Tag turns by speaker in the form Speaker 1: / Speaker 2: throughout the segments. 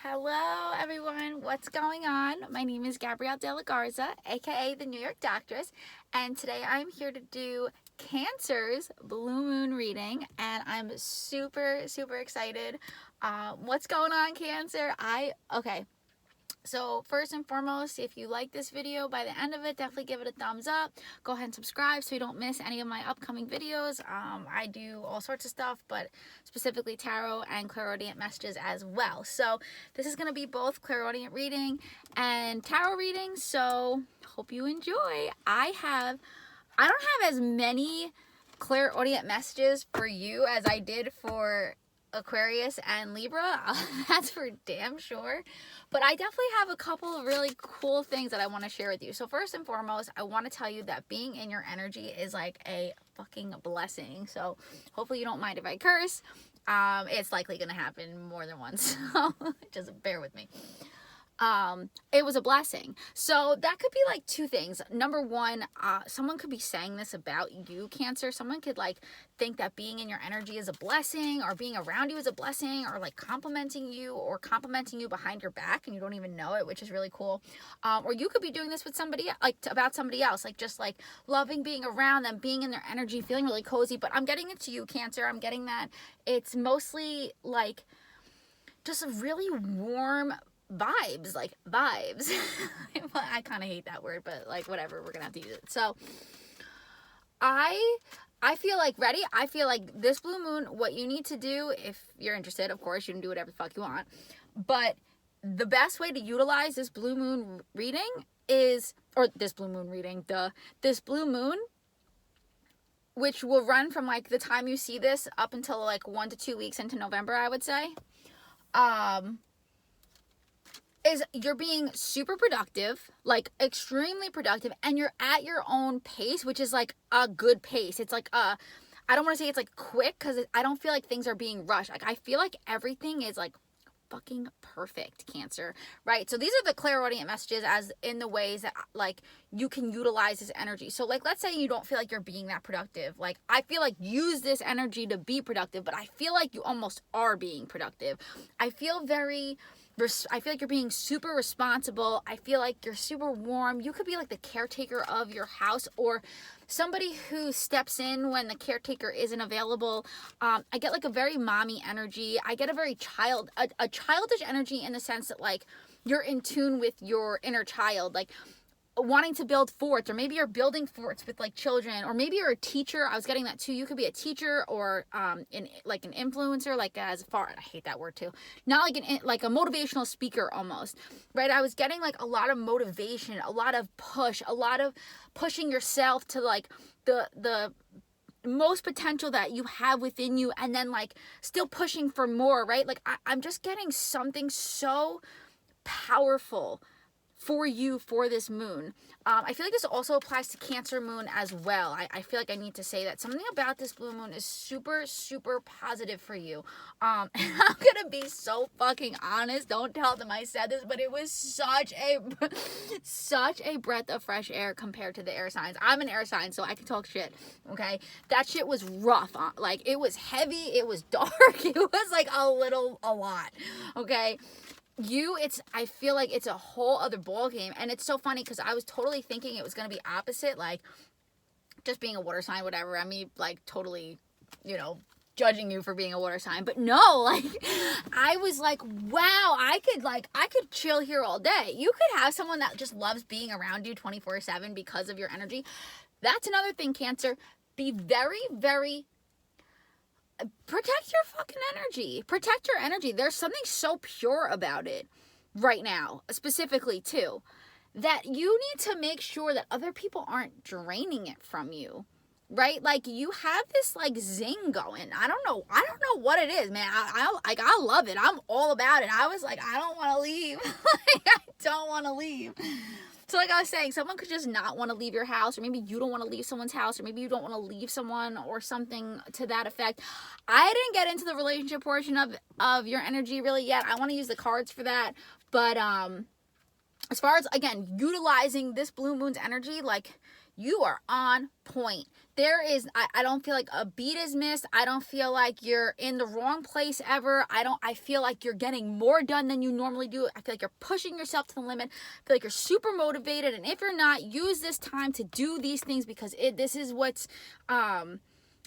Speaker 1: Hello everyone, what's going on? My name is Gabrielle De La Garza, aka the New York Doctress, and today I'm here to do Cancer's blue moon reading, and I'm super excited. What's going on, Cancer? So first and foremost, if you like this video, by the end of it, definitely give it a thumbs up. Go ahead and subscribe so you don't miss any of my upcoming videos. I do all sorts of stuff, but specifically tarot and clairaudient messages as well. So this is going to be both clairaudient reading and tarot reading, so hope you enjoy. I don't have as many clairaudient messages for you as I did for Aquarius and Libra. That's for damn sure. But I definitely have a couple of really cool things that I want to share with you. So first and foremost, I want to tell you that being in your energy is like a fucking blessing. So hopefully you don't mind if I curse. It's likely going to happen more than once. So just bear with me. It was a blessing. So that could be like two things. Number one, someone could be saying this about you, Cancer. Someone could like think that being in your energy is a blessing, or being around you is a blessing, or like complimenting you behind your back and you don't even know it, which is really cool. Or you could be doing this with somebody, like about somebody else, like just like loving being around them, being in their energy, feeling really cozy. But I'm getting it to you, Cancer. I'm getting that it's mostly like just a really warm vibes. I kind of hate that word, but like whatever, we're gonna have to use it. So I feel like, ready? I feel like this blue moon, what you need to do, if you're interested, of course, you can do whatever the fuck you want, but the best way to utilize this blue moon reading is, or this blue moon reading, this blue moon, which will run from like the time you see this up until like 1 to 2 weeks into November, I would say, is you're being super productive, like extremely productive, and you're at your own pace, which is like a good pace. It's like I don't want to say it's like quick, because I don't feel like things are being rushed. Like I feel like everything is like fucking perfect, Cancer, right? So these are the clairaudient messages as in the ways that like you can utilize this energy. So like, let's say you don't feel like you're being that productive. Like I feel like use this energy to be productive, but I feel like you almost are being productive. I feel like you're being super responsible. I feel like you're super warm. You could be like the caretaker of your house, or somebody who steps in when the caretaker isn't available. I get like a very mommy energy. I get a very a childish energy, in the sense that like you're in tune with your inner child, like wanting to build forts, or maybe you're building forts with like children, or maybe you're a teacher. I was getting that too. You could be a teacher, or an influencer, like I hate that word too, not like a motivational speaker almost, right? I was getting like a lot of motivation, a lot of push, a lot of pushing yourself to like the most potential that you have within you, and then like still pushing for more, right? Like I'm just getting something so powerful for you for this moon. I feel like this also applies to Cancer moon as well. I feel like I need to say that something about this blue moon is super positive for you. And I'm gonna be so fucking honest. Don't tell them I said this, but it was such a breath of fresh air compared to the air signs. I'm an air sign, so I can talk shit. Okay, that shit was rough. Like it was heavy. It was dark. It was like a lot. Okay. I feel like it's a whole other ball game, and it's so funny because I was totally thinking it was going to be opposite, like just being a water sign, whatever. I mean, like totally, judging you for being a water sign, but no, like I was like, wow, I could chill here all day. You could have someone that just loves being around you 24/7 because of your energy. That's another thing, Cancer. Be very protect your fucking energy. Protect your energy. There's something so pure about it right now, specifically too, that you need to make sure that other people aren't draining it from you, right? Like you have this like zing going. I don't know what it is, man. I love it. I'm all about it. I was like, I don't want to leave. I don't want to leave. So like I was saying, someone could just not want to leave your house, or maybe you don't want to leave someone's house, or maybe you don't want to leave someone, or something to that effect. I didn't get into the relationship portion of your energy really yet. I want to use the cards for that. But as far as, again, utilizing this blue moon's energy, like You are on point. I don't feel like a beat is missed. I don't feel like you're in the wrong place ever. I feel like you're getting more done than you normally do. I feel like you're pushing yourself to the limit. I feel like you're super motivated. And if you're not, use this time to do these things, because this is what's,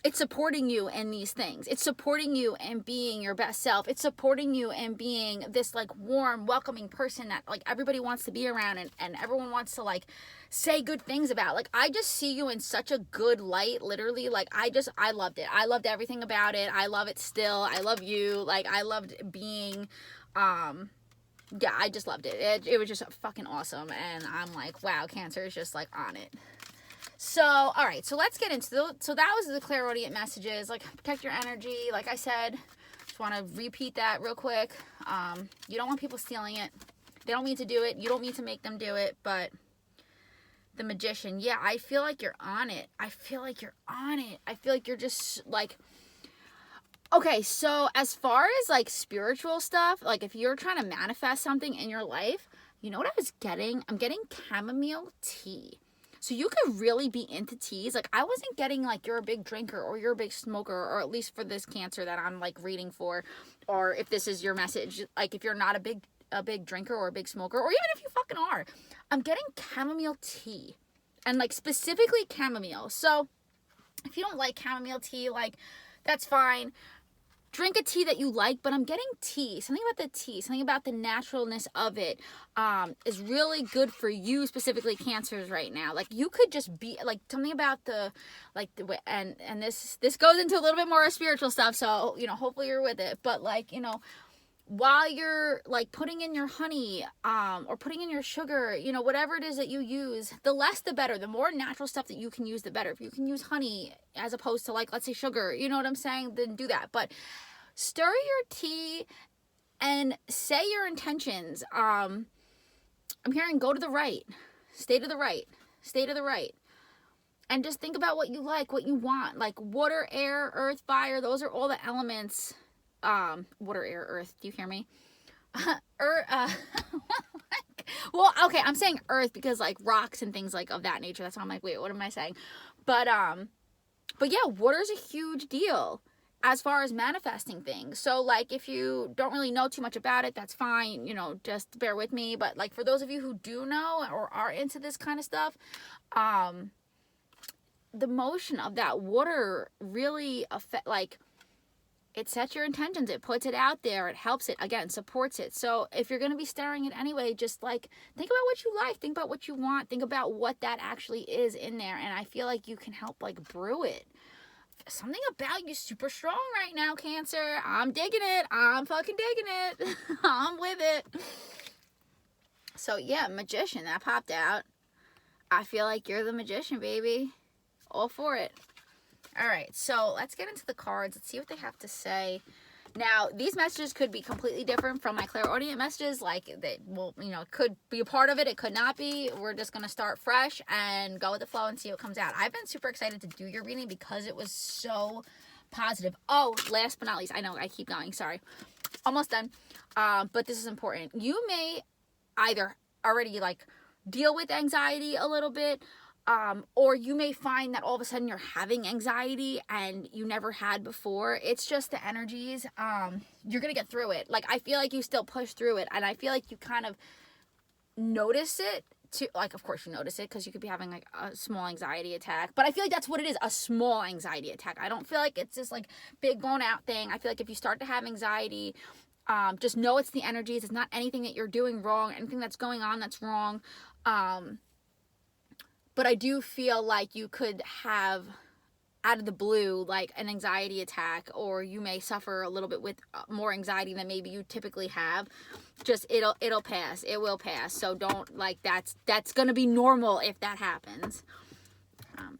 Speaker 1: it's supporting you in these things. It's supporting you in being your best self. It's supporting you in being this like warm, welcoming person that like everybody wants to be around, and everyone wants to like say good things about. Like, I just see you in such a good light, literally. Like, I loved it. I loved everything about it. I love it still. I love you. Like, I loved being, yeah, I just loved it. It was just fucking awesome. And I'm like, wow, Cancer is just like on it. So, all right, so let's get into so that was the clairaudient messages. Like, protect your energy. Like I said, just want to repeat that real quick. You don't want people stealing it. They don't mean to do it. You don't mean to make them do it. But the Magician, yeah, I feel like you're on it. I feel like you're on it. I feel like you're just like, okay, so as far as like spiritual stuff, like if you're trying to manifest something in your life, you know what I was getting? I'm getting chamomile tea. So you could really be into teas. Like, I wasn't getting like you're a big drinker or you're a big smoker, or at least for this Cancer that I'm like reading for, or if this is your message, like if you're not a big drinker or a big smoker, or even if you fucking are, I'm getting chamomile tea, and like specifically chamomile. So if you don't like chamomile tea, like that's fine. Drink a tea that you like, but I'm getting tea. Something about the tea, something about the naturalness of it is really good for you, specifically Cancers right now. Like, you could just be like something about the way, and this goes into a little bit more spiritual stuff. So, you know, hopefully you're with it. But like, you know, while you're like putting in your honey or putting in your sugar, you know, whatever it is that you use, the less the better. The more natural stuff that you can use, the better. If you can use honey as opposed to like, let's say sugar, you know what I'm saying, then do that. But stir your tea and say your intentions. I'm hearing go to the right, stay to the right, stay to the right. And just think about what you like, what you want. Like water, air, earth, fire, those are all the elements. Water, air, earth, do you hear me? Well, okay, I'm saying earth because like rocks and things like of that nature. That's why I'm like, wait, what am I saying? But yeah, water's a huge deal as far as manifesting things. So like, if you don't really know too much about it, that's fine, you know, just bear with me. But like, for those of you who do know or are into this kind of stuff, the motion of that water really like, it sets your intentions, it puts it out there, it helps it, again, supports it. So if you're going to be stirring it anyway, just like think about what you like, think about what you want, think about what that actually is in there, and I feel like you can help like brew it. Something about you super strong right now, Cancer. I'm digging it. I'm fucking digging it. I'm with it. So yeah, Magician, that popped out. I feel like you're the Magician, baby. All for it. All right, so let's get into the cards. Let's see what they have to say. Now, these messages could be completely different from my clairaudient messages. Like, they will, you know, could be a part of it. It could not be. We're just going to start fresh and go with the flow and see what comes out. I've been super excited to do your reading because it was so positive. Oh, last but not least, I know I keep going. Sorry. Almost done. But this is important. You may either already, like, deal with anxiety a little bit, or you may find that all of a sudden you're having anxiety and you never had before. It's just the energies. You're going to get through it. Like, I feel like you still push through it. And I feel like you kind of notice it too. Like, of course you notice it because you could be having like a small anxiety attack. But I feel like that's what it is, a small anxiety attack. I don't feel like it's this like big blown out thing. I feel like if you start to have anxiety, just know it's the energies. It's not anything that you're doing wrong, anything that's going on that's wrong. But I do feel like you could have, out of the blue, like an anxiety attack, or you may suffer a little bit with more anxiety than maybe you typically have. Just, it'll pass. It will pass. So don't, like, that's going to be normal if that happens.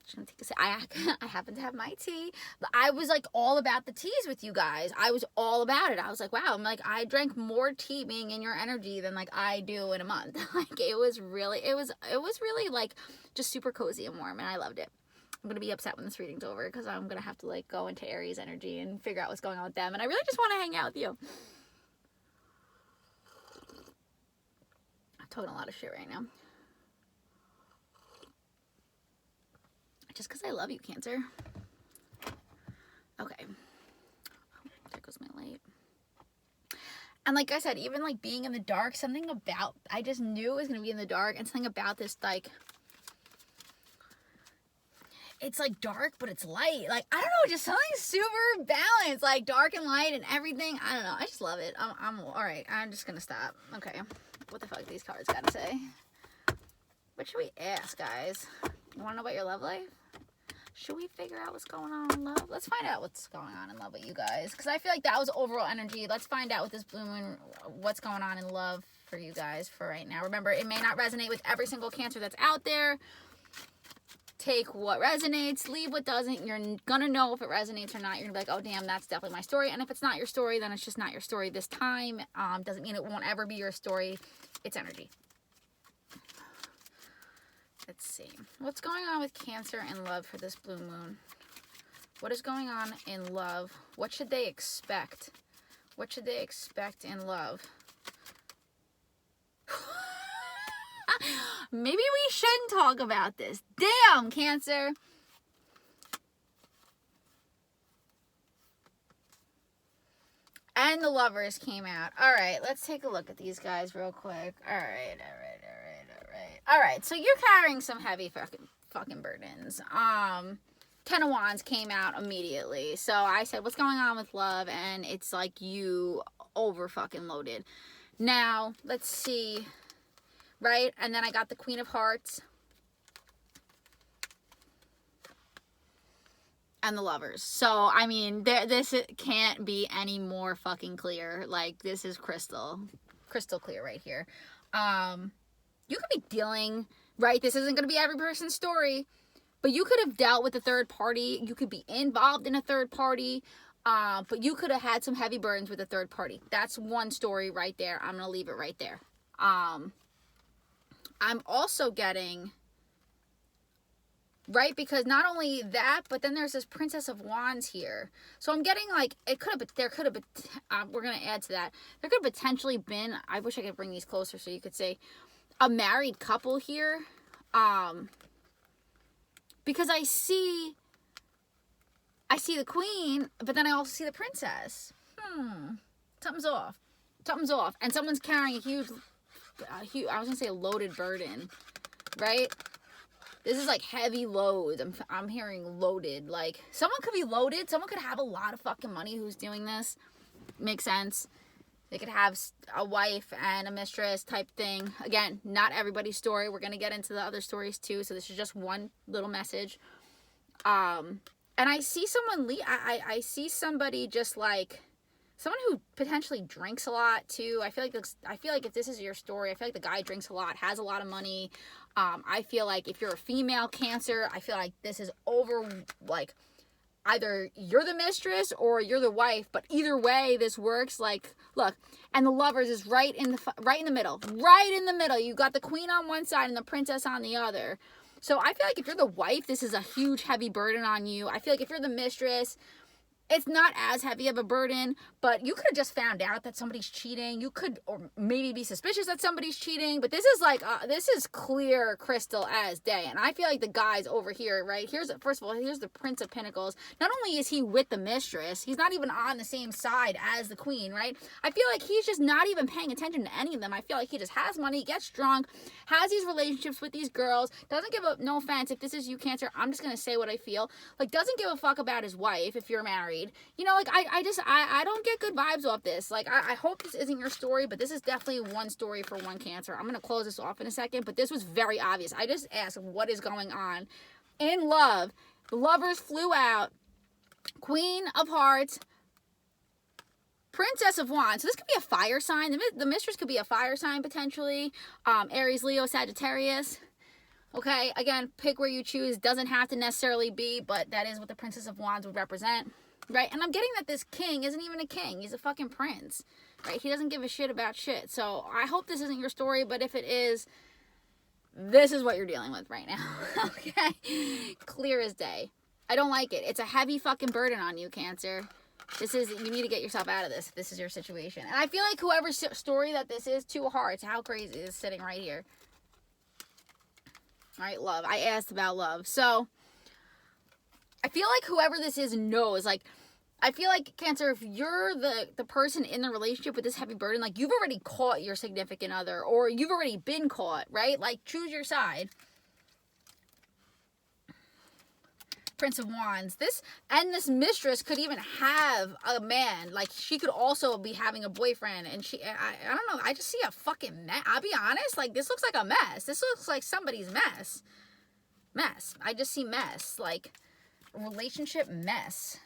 Speaker 1: Just gonna take a sip. I happen to have my tea. But I was like all about the teas with you guys. I was all about it. I was like, wow, I'm like, I drank more tea being in your energy than like I do in a month. Like, it was really like just super cozy and warm, and I loved it. I'm gonna be upset when this reading's over because I'm gonna have to like go into Aries energy and figure out what's going on with them, and I really just want to hang out with you. I'm talking a lot of shit right now. just because I love you, Cancer. Okay. Oh, there goes my light. And like I said, even like being in the dark, something about, I just knew it was going to be in the dark, and something about this, like, it's like dark, but it's light. Like, I don't know, just something super balanced, like dark and light and everything. I don't know. I just love it. I'm all right. I'm just going to stop. Okay. What the fuck these cards got to say? What should we ask, guys? You want to know about your love life? Should we figure out what's going on in love? Let's find out what's going on in love with you guys. Because I feel like that was overall energy. Let's find out with this blue moon what's going on in love for you guys for right now. Remember, it may not resonate with every single Cancer that's out there. Take what resonates, leave what doesn't. You're going to know if it resonates or not. You're going to be like, oh, damn, that's definitely my story. And if it's not your story, then it's just not your story this time. Doesn't mean it won't ever be your story. It's energy. Let's see. What's going on with Cancer and love for this blue moon? What is going on in love? What should they expect? What should they expect in love? Maybe we shouldn't talk about this. Damn, Cancer. And the Lovers came out. All right, let's take a look at these guys real quick. All right. All right, so you're carrying some heavy fucking burdens. Ten of Wands came out immediately. So I said, what's going on with love? And it's like you over fucking loaded. Now, let's see. Right? And then I got the Queen of Hearts. And the Lovers. So, I mean, this can't be any more fucking clear. Like, this is crystal clear right here. You could be dealing, right? This isn't going to be every person's story, but you could have dealt with a third party. You could be involved in a third party, but you could have had some heavy burdens with a third party. That's one story right there. I'm going to leave it right there. I'm also getting, right, because not only that, but then there's this Princess of Wands here. So I'm getting like, there could have been, we're going to add to that. There could have potentially been, I wish I could bring these closer so you could say, a married couple here. Because I see the Queen, but then I also see the Princess. Something's off. And someone's carrying a huge, I was going to say a loaded burden, right? This is like heavy loads. I'm hearing loaded. Like, someone could be loaded. Someone could have a lot of fucking money who's doing this. Makes sense. They could have a wife and a mistress type thing. Again, not everybody's story. We're going to get into the other stories too. So this is just one little message. And I see someone, I see somebody just like, someone who potentially drinks a lot too. I feel like if this is your story, I feel like the guy drinks a lot, has a lot of money. I feel like if you're a female Cancer, I feel like this is over, like, either you're the mistress or you're the wife, but either way, this works. Like, look, and the Lovers is right in the middle. You got the Queen on one side and the Princess on the other. So I feel like if you're the wife, this is a huge, heavy burden on you. I feel like if you're the mistress, it's not as heavy of a burden, but you could have just found out that somebody's cheating. You could, or maybe be suspicious that somebody's cheating, but this is like, this is clear crystal as day. And I feel like the guy's over here, right? First of all, here's the Prince of Pentacles. Not only is he with the mistress, he's not even on the same side as the Queen, right? I feel like he's just not even paying attention to any of them. I feel like he just has money, gets drunk, has these relationships with these girls, doesn't give a, no offense, if this is you, Cancer, I'm just going to say what I feel, like, doesn't give a fuck about his wife if you're married. You know, like, I don't get good vibes off this. Like, I hope this isn't your story, but this is definitely one story for one Cancer. I'm going to close this off in a second, but this was very obvious. I just asked what is going on in love. The Lovers flew out. Queen of Hearts. Princess of Wands. So this could be a fire sign. The mistress could be a fire sign, potentially. Aries, Leo, Sagittarius. Okay, again, pick where you choose. Doesn't have to necessarily be, but that is what the Princess of Wands would represent. Right? And I'm getting that this king isn't even a king. He's a fucking prince. Right? He doesn't give a shit about shit. So I hope this isn't your story, but if it is, this is what you're dealing with right now. Okay? Clear as day. I don't like it. It's a heavy fucking burden on you, Cancer. You need to get yourself out of this if this is your situation. And I feel like whoever's story that this is, 2 hearts, how crazy is sitting right here. All right, love. I asked about love. So, I feel like whoever this is knows, like, I feel like, Cancer, if you're the person in the relationship with this heavy burden, like, you've already caught your significant other, or you've already been caught, right? Like, choose your side. Prince of Wands. This mistress could even have a man. Like, she could also be having a boyfriend, and I don't know, I just see a fucking mess. I'll be honest, like, this looks like a mess. This looks like somebody's mess. I just see mess, like, relationship mess.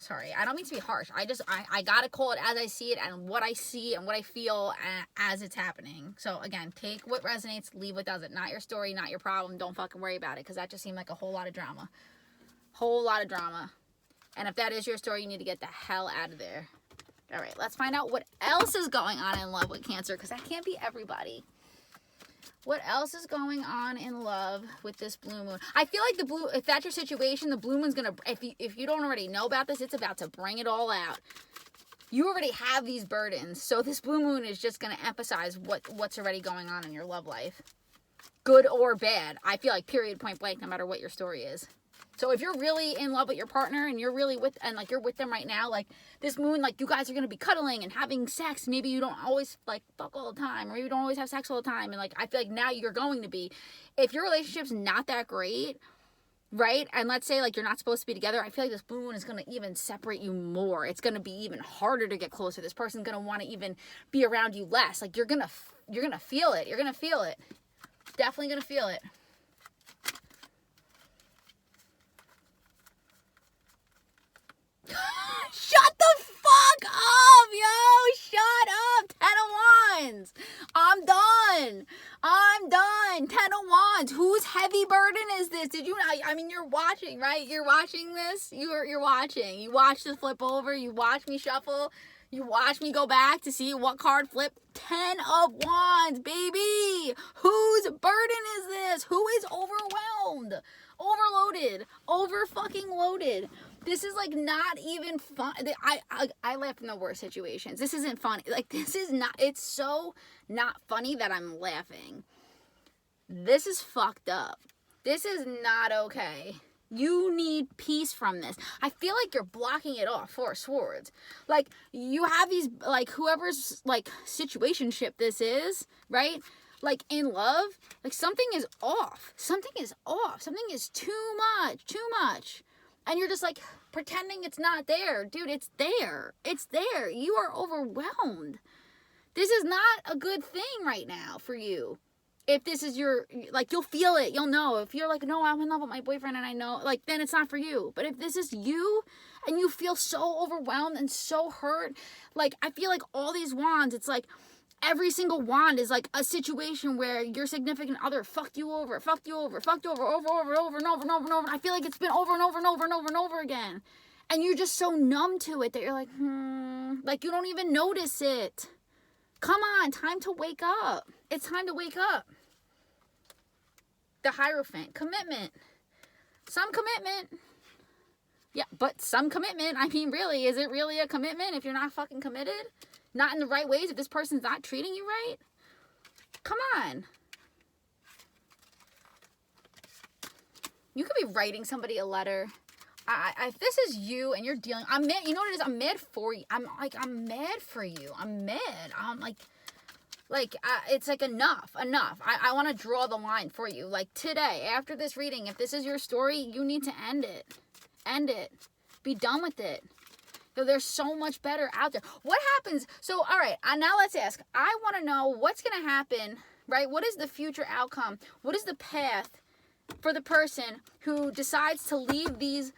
Speaker 1: Sorry, I don't mean to be harsh. I gotta call it as I see it, and what I see and what I feel as it's happening. So again, take what resonates, leave what doesn't. Not your story, not your problem. Don't fucking worry about it, because that just seemed like a whole lot of drama. And if that is your story, you need to get the hell out of there. All right, let's find out what else is going on in love with Cancer, because that can't be everybody. What else is going on in love with this blue moon? I feel like if that's your situation, the blue moon's gonna, if you don't already know about this, it's about to bring it all out. You already have these burdens, so this blue moon is just gonna emphasize what's already going on in your love life. Good or bad. I feel like, period, point blank, no matter what your story is. So if you're really in love with your partner and you're really like, you're with them right now, like, this moon, like, you guys are going to be cuddling and having sex. Maybe you don't always, like, fuck all the time, or maybe you don't always have sex all the time. And, like, I feel like now you're going to be. If your relationship's not that great, right, and let's say, like, you're not supposed to be together, I feel like this blue moon is going to even separate you more. It's going to be even harder to get closer. This person's going to want to even be around you less. Like, you're going to feel it. You're going to feel it. Definitely going to feel it. Shut the fuck up, yo! Shut up! 10 of Wands. I'm done. 10 of Wands. Whose heavy burden is this? Did you not? I mean, you're watching, right? You're watching this. You're watching. You watch the flip over. You watch me shuffle. You watch me go back to see what card flip. 10 of Wands, baby. Whose burden is this? Who is overwhelmed? Overloaded. Over fucking loaded. This is, like, not even fun. I laugh in the worst situations. This isn't funny. Like, this is not, it's so not funny that I'm laughing. This is fucked up. This is not okay. You need peace from this. I feel like you're blocking it off. Four of Swords. Like, you have these, like, whoever's, like, situationship this is, right? Like, in love, like, something is off. Something is off. Something is too much. And you're just, like, pretending it's not there. Dude, it's there. It's there. You are overwhelmed. This is not a good thing right now for you. If this is your, like, you'll feel it. You'll know. If you're like, no, I'm in love with my boyfriend and I know, like, then it's not for you. But if this is you and you feel so overwhelmed and so hurt, like, I feel like all these wands, it's like, every single wand is like a situation where your significant other fucked you over, over and over. I feel like it's been over and over again. And you're just so numb to it that you're like, like, you don't even notice it. Come on, time to wake up. It's time to wake up. The Hierophant, commitment. Some commitment. Yeah, but some commitment. I mean, really, is it really a commitment if you're not fucking committed? Not in the right ways, if this person's not treating you right? Come on. You could be writing somebody a letter. If this is you and you're dealing, I'm mad. You know what it is? I'm mad for you. I'm mad for you. I'm mad. I'm like, it's like enough. I want to draw the line for you. Like, today, after this reading, if this is your story, you need to end it. End it. Be done with it. So there's so much better out there. What happens? So, all right, now let's ask. I want to know what's going to happen, right? What is the future outcome? What is the path for the person who decides to leave these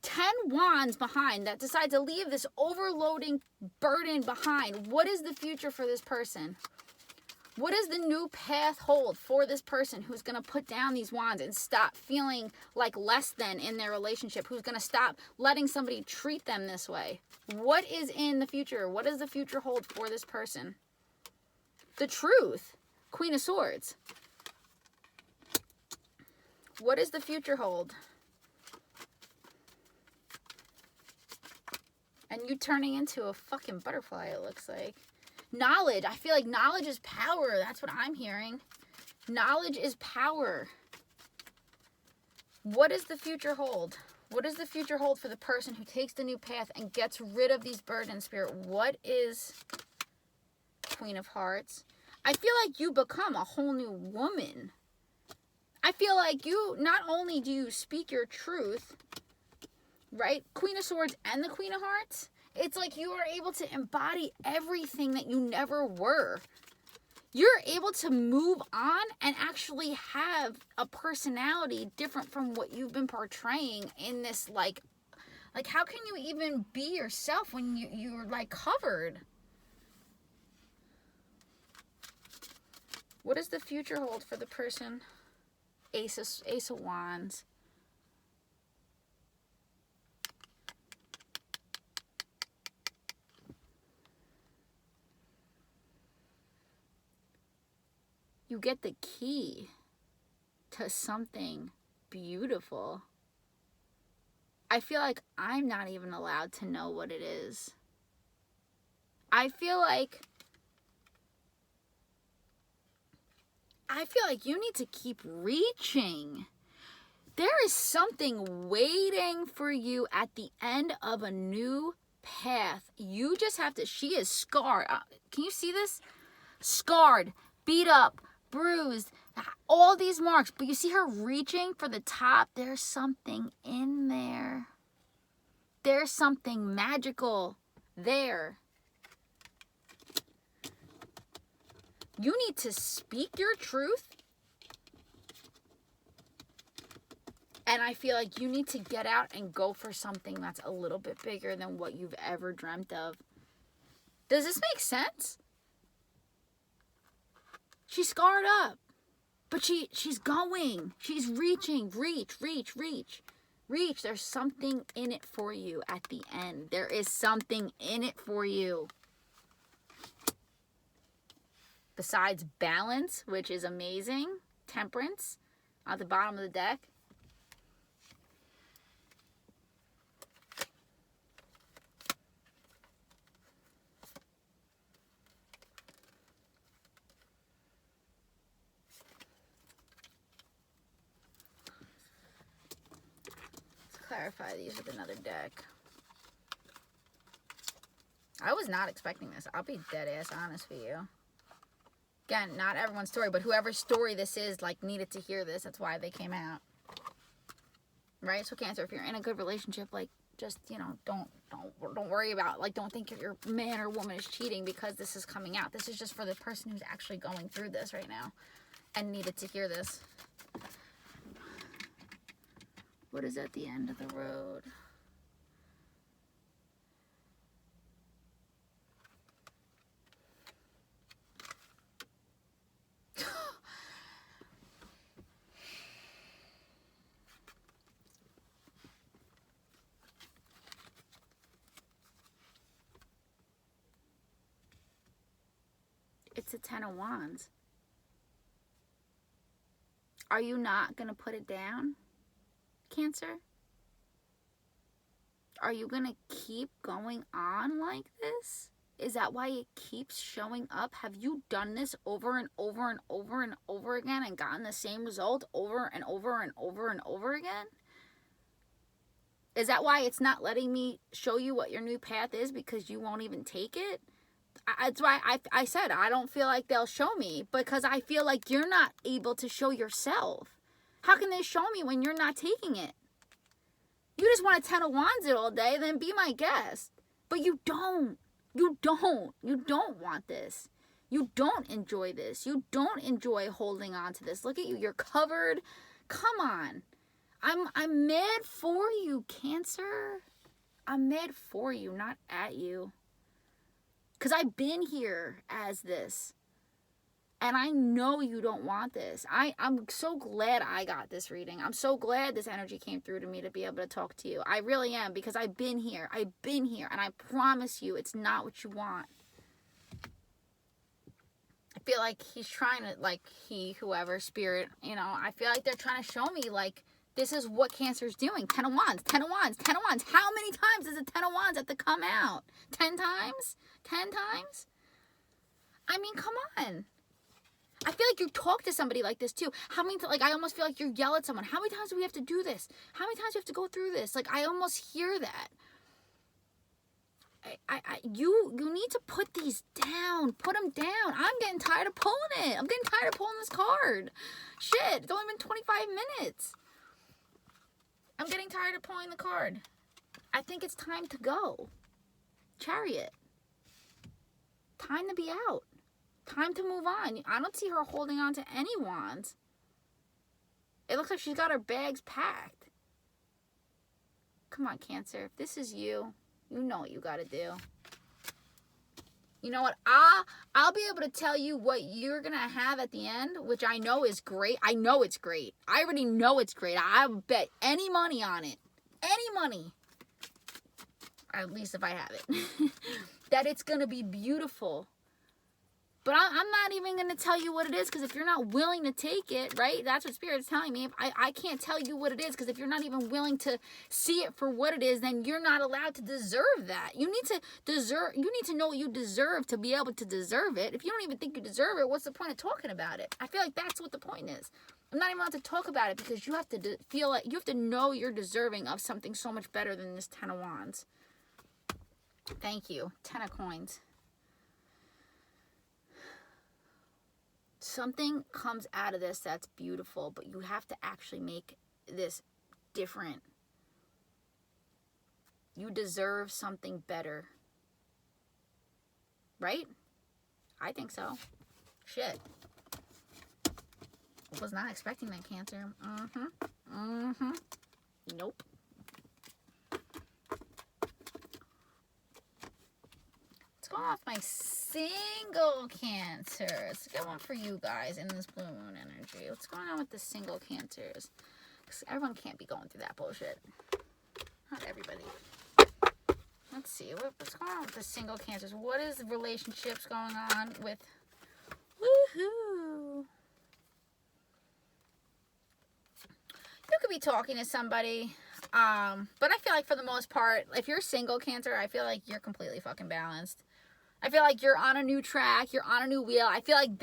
Speaker 1: 10 wands behind, that decide to leave this overloading burden behind? What is the future for this person? What does the new path hold for this person who's going to put down these wands and stop feeling like less than in their relationship? Who's going to stop letting somebody treat them this way? What is in the future? What does the future hold for this person? The Truth, Queen of Swords. What does the future hold? And you turning into a fucking butterfly, it looks like. Knowledge. I feel like knowledge is power. That's what I'm hearing. Knowledge is power. What does the future hold? What does the future hold for the person who takes the new path and gets rid of these burdens, Spirit? What is Queen of Hearts? I feel like you become a whole new woman. I feel like you, not only do you speak your truth, right? Queen of Swords and the Queen of Hearts. It's like you are able to embody everything that you never were. You're able to move on and actually have a personality different from what you've been portraying in this, like how can you even be yourself when you're like covered? What does the future hold for the person? Ace of Wands. You get the key to something beautiful. I feel like I'm not even allowed to know what it is. I feel like you need to keep reaching. There is something waiting for you at the end of a new path. You just have to, she is scarred. Can you see this? Scarred, beat up, bruised, all these marks, but you see her reaching for the top. There's something in there. There's something magical there. You need to speak your truth, and I feel like you need to get out and go for something that's a little bit bigger than what you've ever dreamt of. Does this make sense? She's scarred up, but she's going. She's reaching. Reach. There's something in it for you at the end. There is something in it for you. Besides balance, which is amazing. Temperance at the bottom of the deck. Clarify these with another deck. I was not expecting this. I'll be dead ass honest with you. Again, not everyone's story, but whoever's story this is, like, needed to hear this. That's why they came out. Right? So Cancer, if you're in a good relationship, like, just, you know, don't worry about, like, don't think if your man or woman is cheating because this is coming out. This is just for the person who's actually going through this right now and needed to hear this. What is at the end of the road? It's a 10 of Wands. Are you not going to put it down, Cancer? Are you going to keep going on like this? Is that why it keeps showing up? Have you done this over and over and over and over again and gotten the same result over and over and over and over again? Is that why it's not letting me show you what your new path is, because you won't even take it? That's why I said I don't feel like they'll show me, because I feel like you're not able to show yourself. How can they show me when you're not taking it? You just want a 10 of Wands it all day, then be my guest. But you don't. You don't want this. You don't enjoy this. You don't enjoy holding on to this. Look at you. You're covered. Come on. I'm mad for you, Cancer. I'm mad for you, not at you. Because I've been here as this. And I know you don't want this. I'm so glad I got this reading. I'm so glad this energy came through to me to be able to talk to you. I really am, because I've been here. And I promise you it's not what you want. I feel like he's trying to, like, whoever, spirit, you know, I feel like they're trying to show me, like, this is what Cancer's doing. 10 of Wands, 10 of Wands, 10 of Wands. How many times does a 10 of Wands have to come out? 10 times? 10 times? I mean, come on. I feel like you talk to somebody like this too. How many, like, I almost feel like you yell at someone. How many times do we have to do this? How many times do we have to go through this? Like, I almost hear that. You need to put these down. Put them down. I'm getting tired of pulling it. I'm getting tired of pulling this card. Shit, it's only been 25 minutes. I'm getting tired of pulling the card. I think it's time to go. Chariot. Time to be out. Time to move on. I don't see her holding on to any wands. It looks like she's got her bags packed. Come on, Cancer. If this is you, you know what you got to do. You know what? I'll be able to tell you what you're going to have at the end, which I know is great. I know it's great. I already know it's great. I bet any money on it. Any money. At least if I have it. That it's going to be beautiful. But I'm not even going to tell you what it is, because if you're not willing to take it, right? That's what Spirit's telling me. I can't tell you what it is, because if you're not even willing to see it for what it is, then you're not allowed to deserve that. You need to know what you deserve to be able to deserve it. If you don't even think you deserve it, what's the point of talking about it? I feel like that's what the point is. I'm not even allowed to talk about it, because you have to feel like, you have to know you're deserving of something so much better than this 10 of Wands. Thank you. 10 of Coins. Something comes out of this that's beautiful, but you have to actually make this different. You deserve something better. Right? I think so. Shit. Was not expecting that, Cancer. Nope. Going off my single Cancers. Get one for you guys in this blue moon energy. What's going on with the single Cancers? Because everyone can't be going through that bullshit. Not everybody. Let's see. What's going on with the single Cancers? What is the relationships going on with... Woohoo! You could be talking to somebody. But I feel like for the most part, if you're single, Cancer, I feel like you're completely fucking balanced. I feel like you're on a new track. You're on a new wheel. I feel like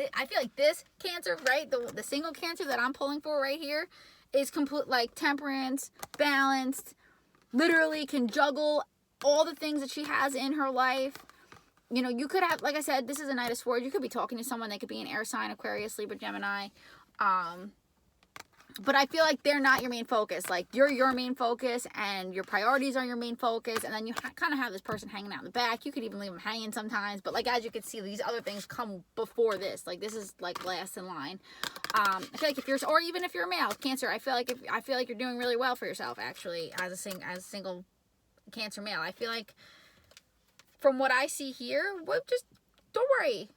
Speaker 1: this Cancer, right? The single Cancer that I'm pulling for right here is complete, like, temperance, balanced, literally can juggle all the things that she has in her life. You know, you could have, like I said, this is a Knight of Swords. You could be talking to someone that could be an air sign, Aquarius, Libra, Gemini. But I feel like they're not your main focus. Like, you're your main focus, and your priorities are your main focus, and then you kind of have this person hanging out in the back. You could even leave them hanging sometimes, but, like, as you can see, these other things come before this. Like, this is, like, last in line. I feel like if you're, or even if you're a male, Cancer, I feel like you're doing really well for yourself, actually, as a single Cancer male. I feel like, from what I see here, just don't worry.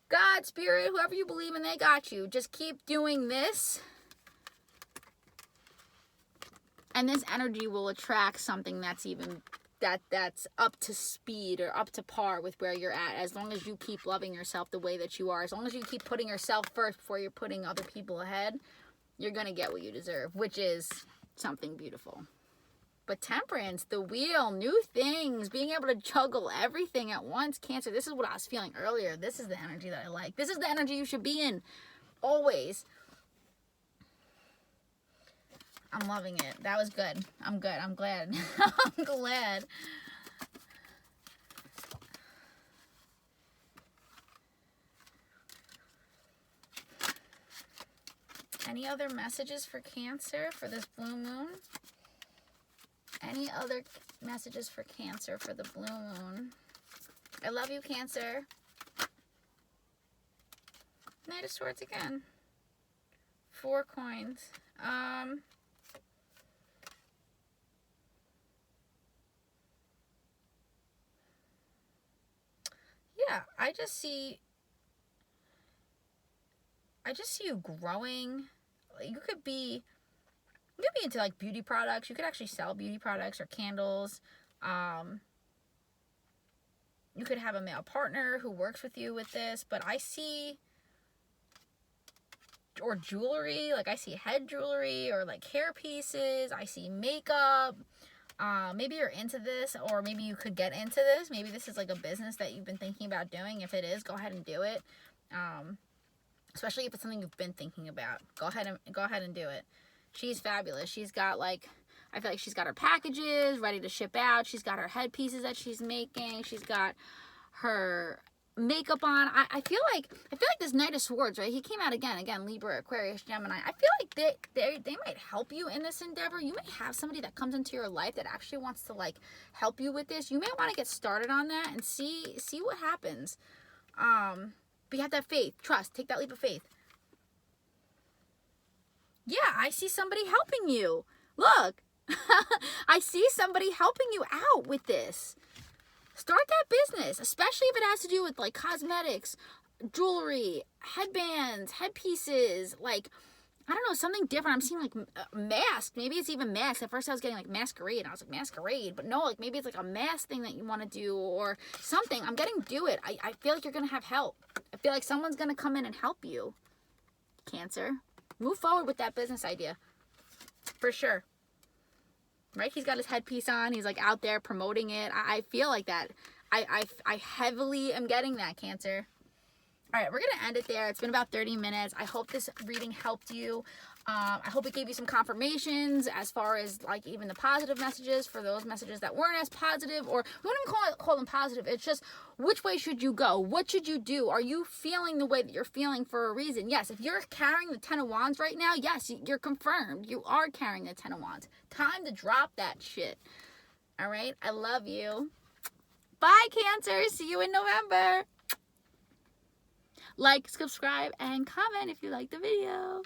Speaker 1: God, Spirit, whoever you believe in, they got you. Just keep doing this. And this energy will attract something that's even, that's up to speed or up to par with where you're at. As long as you keep loving yourself the way that you are. As long as you keep putting yourself first before you're putting other people ahead, you're going to get what you deserve, which is something beautiful. But temperance, the wheel, new things, being able to juggle everything at once. Cancer, this is what I was feeling earlier. This is the energy that I like. This is the energy you should be in. Always. I'm loving it. That was good. I'm good. I'm glad. I'm glad. Any other messages for Cancer for this blue moon? Any other messages for Cancer for the blue moon? I love you, Cancer. Knight of Swords again. 4 coins. Yeah, I just see you growing. You could be into, like, beauty products. You could actually sell beauty products or candles. You could have a male partner who works with you with this, but I see, or jewelry, like I see head jewelry or like hair pieces. I see makeup. Maybe you're into this, or maybe you could get into this. Maybe this is like a business that you've been thinking about doing. If it is, go ahead and do it. especially if it's something you've been thinking about. Go ahead and do it. She's fabulous. She's got like, I feel like she's got her packages ready to ship out. She's got her headpieces that she's making. She's got her makeup on. I feel like this Knight of Swords, right? He came out again, Libra, Aquarius, Gemini. I feel like they might help you in this endeavor. You may have somebody that comes into your life that actually wants to like help you with this. You may want to get started on that and see what happens. But you have that faith, trust, take that leap of faith. Yeah, I see somebody helping you. Look, I see somebody helping you out with this. Start that business, especially if it has to do with like cosmetics, jewelry, headbands, headpieces, like, I don't know, something different. I'm seeing like a mask. Maybe it's even masks. At first I was getting like masquerade, and I was like, masquerade, but no, like maybe it's like a mask thing that you want to do or something. I'm getting do it. I feel like you're going to have help. I feel like someone's going to come in and help you. Cancer. Move forward with that business idea. For sure. Right? He's got his headpiece on. He's like out there promoting it. I feel like that. I heavily am getting that, Cancer. All right, we're going to end it there. It's been about 30 minutes. I hope this reading helped you. I hope it gave you some confirmations as far as like even the positive messages for those messages that weren't as positive, or we don't even call them positive. It's just, which way should you go? What should you do? Are you feeling the way that you're feeling for a reason? Yes, if you're carrying the 10 of Wands right now, yes, you're confirmed. You are carrying the 10 of Wands. Time to drop that shit. All right, I love you. Bye, Cancer. See you in November. Like, subscribe, and comment if you like the video.